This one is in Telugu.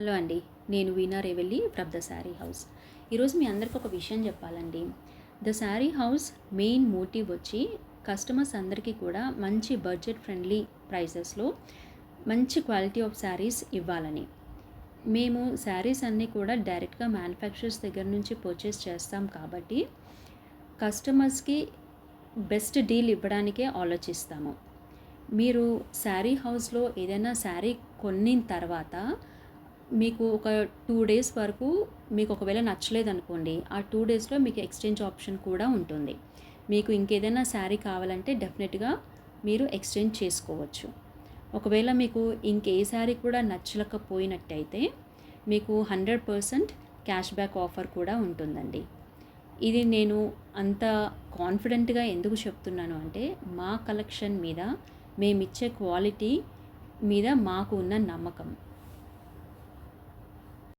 హలో అండి. నేను Veena Revelli from the sari house. ఈరోజు మీ అందరికి ఒక విషయం చెప్పాలండి. The sari house main motive వచ్చి కస్టమర్స్ అందరికీ కూడా మంచి బడ్జెట్ ఫ్రెండ్లీ ప్రైసెస్లో మంచి క్వాలిటీ ఆఫ్ శారీస్ ఇవ్వాలని. మేము శారీస్ అన్నీ కూడా డైరెక్ట్గా మ్యానుఫ్యాక్చరర్స్ దగ్గర నుంచి పర్చేస్ చేస్తాం కాబట్టి కస్టమర్స్కి బెస్ట్ డీల్ ఇవ్వడానికే ఆలోచిస్తాము. మీరు శారీ హౌస్లో ఏదైనా శారీ కొన్న తర్వాత మీకు ఒక 2 డేస్ వరకు మీకు ఒకవేళ నచ్చలేదనుకోండి, ఆ 2 డేస్లో మీకు ఎక్స్చేంజ్ ఆప్షన్ కూడా ఉంటుంది. మీకు ఇంకేదైనా శారీ కావాలంటే డెఫినెట్గా మీరు ఎక్స్చేంజ్ చేసుకోవచ్చు. ఒకవేళ మీకు ఇంకే శారీ కూడా నచ్చలేకపోయినట్టయితే మీకు 100% క్యాష్ బ్యాక్ ఆఫర్ కూడా ఉంటుందండి. ఇది నేను అంత కాన్ఫిడెంట్గా ఎందుకు చెప్తున్నాను అంటే, మా కలెక్షన్ మీద మేమిచ్చే క్వాలిటీ మీద మాకు ఉన్న నమ్మకం.